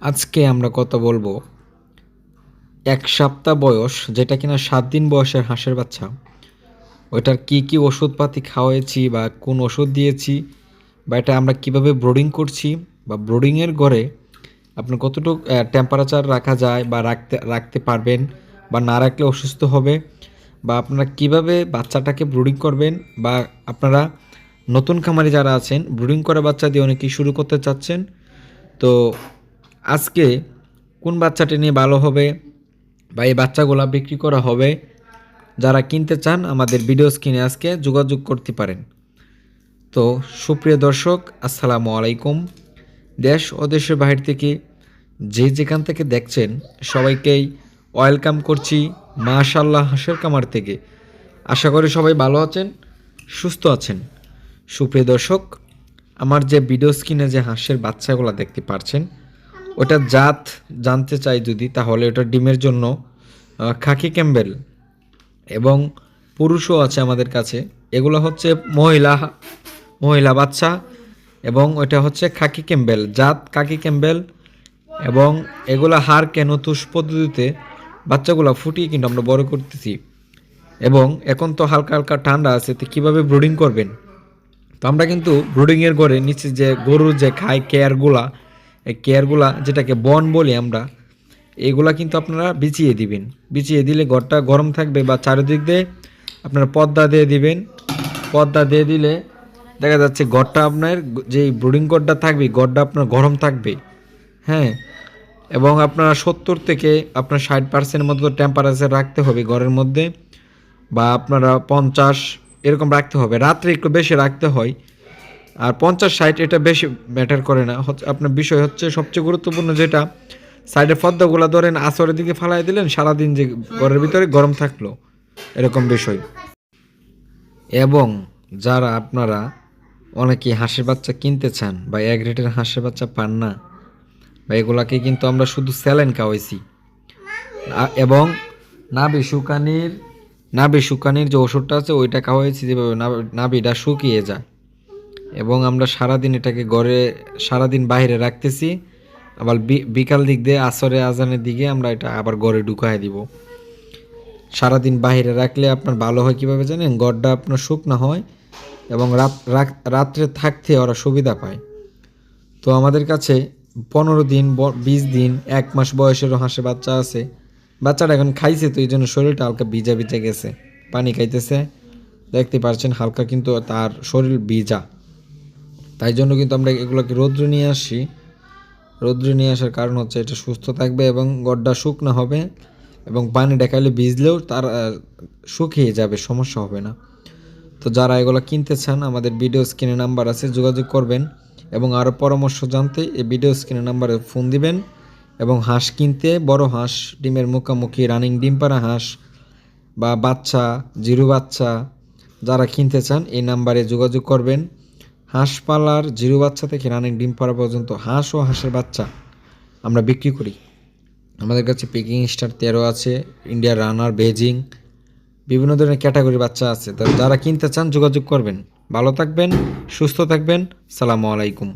আজকে আমরা কথা বলবো 1 সপ্তাহ বয়স, যেটা কিনা 7 দিন বয়সের হাঁসের বাচ্চা, ওইটার কি কি ওষুধপাতি খাওয়াইছি বা কোন ওষুধ দিয়েছি, বা এটা আমরা কিভাবে ব্রোডিং করছি, বা ব্রোডিংয়ের ঘরে আপনার কতটুকু টেম্পারেচার রাখা যায় বা রাখতে রাখতে পারবেন, বা না রাখলে অসুস্থ হবে, বা আপনারা কিভাবে বাচ্চাটাকে ব্রুডিং করবেন, বা আপনারা নতুন খামারি যারা আছেন ব্রুডিং করা বাচ্চা দিয়ে অনেকেই শুরু করতে চাচ্ছেন। তো আজকে কোন বাচ্চাটি নিয়ে ভালো হবে বা এই বাচ্চাগুলো বিক্রি করা হবে, যারা কিনতে চান আমাদের ভিডিও স্ক্রিনে আজকে যোগাযোগ করতে পারেন। তো সুপ্রিয় দর্শক, আসসালামু আলাইকুম। দেশ ও দেশের বাহির থেকে যে যেখান থেকে দেখছেন সবাইকেই ওয়েলকাম করছি মাশাআল্লাহ হাঁসের কামার থেকে। আশা করি সবাই ভালো আছেন, সুস্থ আছেন। সুপ্রিয় দর্শক, আমার যে ভিডিও স্ক্রিনে যে হাঁসের বাচ্চাগুলো দেখতে পাচ্ছেন, ওটা জাত জানতে চাই যদি, তাহলে ওটা ডিমের জন্য খাকি ক্যাম্বেল এবং পুরুষও আছে আমাদের কাছে। এগুলো হচ্ছে মহিলা মহিলা বাচ্চা, এবং ওটা হচ্ছে খাকি ক্যাম্বেল জাত, খাকি ক্যাম্বেল। এবং এগুলো হাড় কেনতুষ পদ্ধতিতে বাচ্চাগুলো ফুটিয়ে কিন্তু আমরা বড় করতেছি। এবং এখন তো হালকা হালকা ঠান্ডা আছে, তো কীভাবে ব্রুডিং করবেন, তো আমরা কিন্তু ব্রুডিংয়ের ঘরে নিচে যে গরুর যে খায় কেয়ারগুলা, এই কেয়ারগুলা যেটাকে বন বলি আমরা, এগুলা কিন্তু আপনারা বিছিয়ে দিবেন। বিছিয়ে দিলে ঘরটা গরম থাকবে, বা চারিদিক দিয়ে আপনারা পর্দা দিয়ে দিবেন। পর্দা দিয়ে দিলে দেখা যাচ্ছে ঘরটা আপনার, যেই ব্রুডিং ঘরটা থাকবে ঘরটা আপনার গরম থাকবে। হ্যাঁ, এবং আপনারা 70 থেকে আপনার 60% মতো টেম্পারেচার রাখতে হবে ঘরের মধ্যে, বা আপনারা 50 এরকম রাখতে হবে। রাত্রে একটু বেশি রাখতে হয়, আর 50-60 এটা বেশি ম্যাটার করে না। আপনার বিষয় হচ্ছে সবচেয়ে গুরুত্বপূর্ণ যেটা, সাইডের পর্দাগুলো ধরেন আসরের দিকে ফালাই দিলেন, সারাদিন যে ঘরের ভিতরে গরম থাকলো, এরকম বিষয়। এবং যারা আপনারা অনেকে হাঁসের বাচ্চা কিনতে চান বা এক রেটের হাঁসের বাচ্চা পান না, বা এগুলাকে কিন্তু আমরা শুধু স্যালাইন খাওয়াইছি, এবং নাভি শুকানির যে ওষুধটা আছে ওইটা খাওয়াইছি, যেভাবে নাভিটা শুকিয়ে যায়। এবং আমরা সারাদিন এটাকে ঘরে সারাদিন বাইরে রাখতেছি, আবার বিকাল দিক দিয়ে আসরে আজানের দিকে আমরা এটা আবার ঘরে ঢুকাই দিব। সারাদিন বাইরে রাখলে আপনার ভালো হয় কীভাবে জানেন, ঘরটা আপনার শুকনো হয় এবং রাত্রে থাকতে ওরা সুবিধা পায়। তো আমাদের কাছে 15 দিন, 20 দিন, 1 মাস বয়সেরও হাঁসের বাচ্চা আছে। বাচ্চাটা এখন খাইছে, তো এই জন্য শরীরটা হালকা ভিজা ভিজা গেছে, পানি খাইতেছে, দেখতে পাচ্ছেন হালকা, কিন্তু তার শরীর ভিজা। তাই জন্য কিন্তু আমরা এগুলোকে রৌদ্রে নিয়ে আসি। রৌদ্রে নিয়ে আসার কারণ হচ্ছে এটা সুস্থ থাকবে এবং গড্ডা শুকনো হবে, এবং পানি দেখাইলে ভিজলেও তার শুকিয়ে যাবে, সমস্যা হবে না। তো যারা এগুলো কিনতে চান আমাদের ভিডিও স্ক্রিনে নাম্বার আছে, যোগাযোগ করবেন। এবং আরও পরামর্শ জানতে এই ভিডিও স্ক্রিনে নাম্বারে ফোন দিবেন। এবং হাঁস কিনতে, বড় হাঁস, ডিমের মুখোমুখি রানিং ডিম পাড়া হাঁস বা বাচ্চা, জিরো বাচ্চা যারা কিনতে চান এই নাম্বারে যোগাযোগ করবেন। হাঁস পালার জিরো বাচ্চা থেকে রানিং ডিম পাড়া পর্যন্ত হাঁস ও হাঁসের বাচ্চা আমরা বিক্রি করি। আমাদের কাছে পেকিং স্টার 13 আছে, ইন্ডিয়া রানার, বেজিং, বিভিন্ন ধরনের ক্যাটাগরি বাচ্চা আছে। তো যারা কিনতে চান যোগাযোগ করবেন। ভালো থাকবেন, সুস্থ থাকবেন। সালামু আলাইকুম।